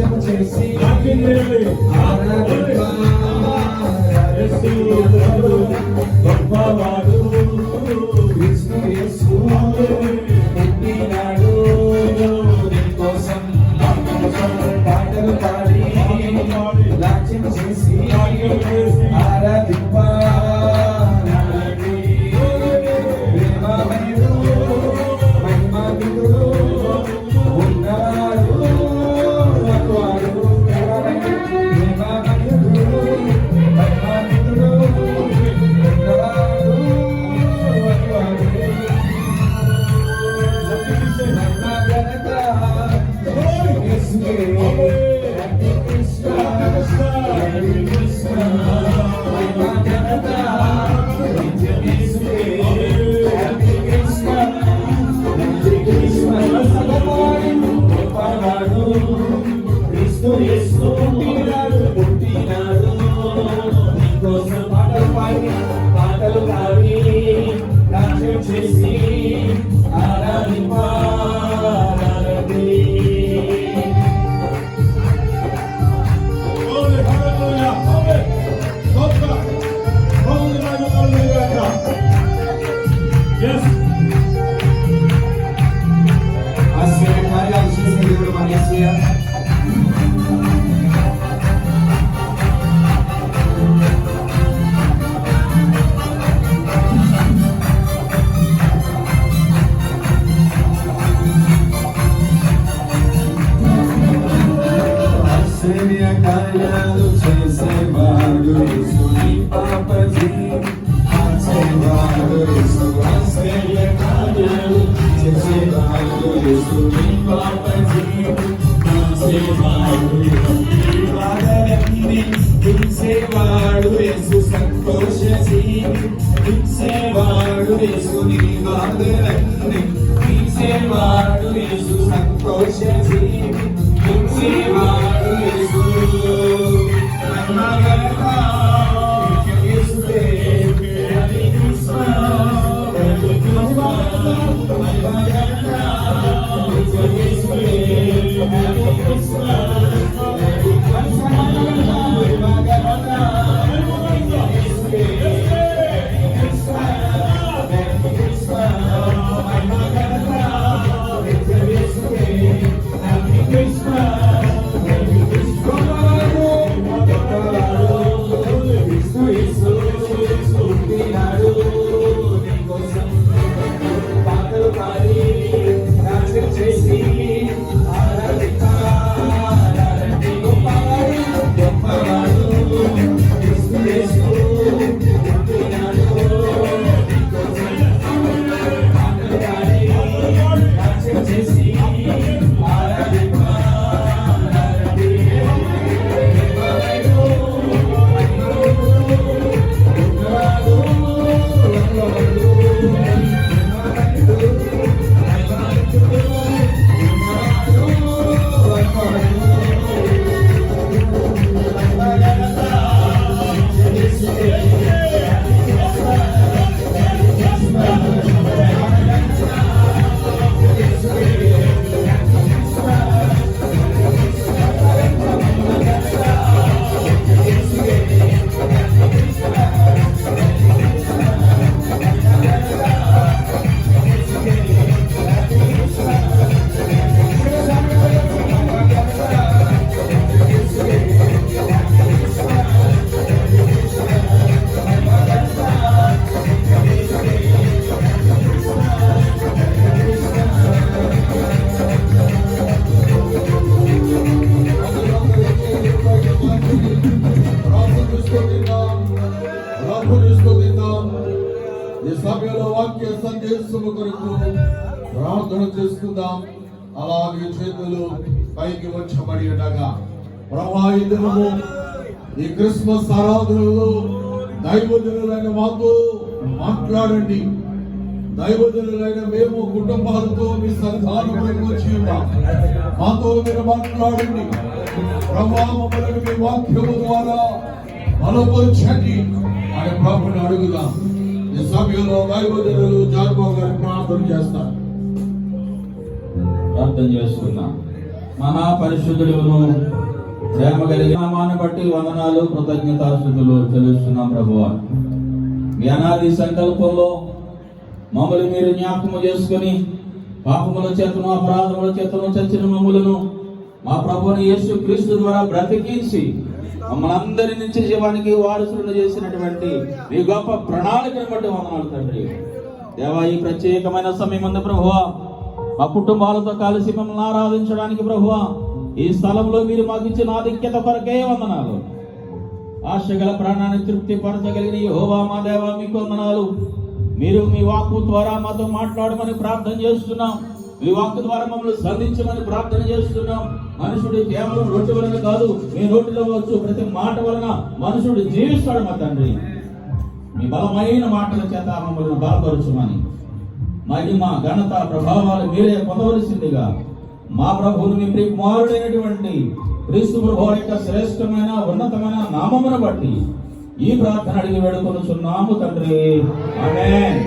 నాట్యం చేసి గొప్పవాడు కృష్ణ యేసు పుట్టినాడు నీకోసం పాటలు పాడి నాట్యం చేసి ఆరాధింపా పాటలు పాడి నాట్యం చేసి ఆశ్చర్యకార్యాలు చేసే దేవుడు మన యేసయ్య. ఆశ్చర్యకార్యాలు చేసేవాడు యేసు నీ పాపజీ మార్చేవాడు యేసు. ఆశ్చర్యకార్యాలు చేసేవాడు యేసు నీ పాపజీ మార్చేవాడు యేసు. బాధలన్నీ దించేవాడు యేసు సంతోషజీ దించేవాడు యేసు నీ బాధలన్నీ దించేవాడు యేసు సంతోషజీ దించేవాడు యేసు. ఈ సమయంలో వాక్య సందేశము కొరకు ప్రార్థన చేసుకుందాం. అలాగే చేతులు పైకి వచ్చబడి ఉండగా ప్రభా ఈ దినము ఈ క్రిస్మస్ ఆరాధనలో దైవజనులైన మాతో మాట్లాడండి. దైవజనులైన మేము కుటుంబాలతో మీ సన్నిధానంలోకి వచ్చి ఉన్నాం. మాతో మీరు మాట్లాడండి ప్రభా, మమ్మల్ని మీ వాక్యము ద్వారా బలపరచండి అని ప్రభుని అడుగుదాం. ఈ సమయంలో దైవజనులు జార్బో గారు ప్రార్థన చేస్తారు. ప్రార్థన చేసుకున్నాం. మహాపరిశుద్ధుడును ప్రేమ కలిగిన నామాన్ని బట్టి వందనాలు కృతజ్ఞతాస్తుతులు చెల్లిస్తున్నాం ప్రభువా. మీ అనాది సంకల్పంలో మమ్మల్ని మీరు జ్ఞాపకము చేసుకుని పాపముల చేతను అపరాధముల చేతను చచ్చిన మమ్ములను మా ప్రభువుని యేసు క్రీస్తు ద్వారా బ్రతికించి మమ్మల్ని అందరి నుంచి జీవానికి వారసులను చేసినటువంటి మీ గొప్ప ప్రణాళికను బట్టి వందనాలు తండ్రి. దేవా, ఈ ప్రత్యేకమైన సమయం ఉంది ప్రభువా, మా కుటుంబాలతో కలిసి మిమ్మల్ని ఆరాధించడానికి ప్రభువా ఈ స్థలంలో మీరు మాకు ఇచ్చిన ఆధిక్యత కొరకే వందనాలు. ఆశ గల ప్రాణాన్ని తృప్తి పరచగలిగిన యెహోవా మా దేవా మీకు వందనాలు. మీరు మీ వాక్కు ద్వారా మాతో మాట్లాడమని ప్రార్థన చేస్తున్నాం. మీ వాక్కు ద్వారా మమ్మల్ని సంధించమని ప్రార్థన చేస్తున్నాం. మనుషుడు కేవలం రొట్టె వలన కాదు, మీ నోటిలో వచ్చు ప్రతి మాట వలన మనుషుడు జీవిస్తాడు మా తండ్రి. మీ బలమైన మాటల చేత మమ్మల్ని బలపరచుమని మహిమ ఘనత ప్రభావాలు మీరే పొందవలసిందిగా మా ప్రభువును మీ ప్రియ కుమారుడైనటువంటి క్రీస్తు ప్రభువు యొక్క శ్రేష్టమైన ఉన్నతమైన నామమును బట్టి ఈ ప్రార్థన అడిగి వేడుకొనుచున్నాము తండ్రి. ఆమేన్.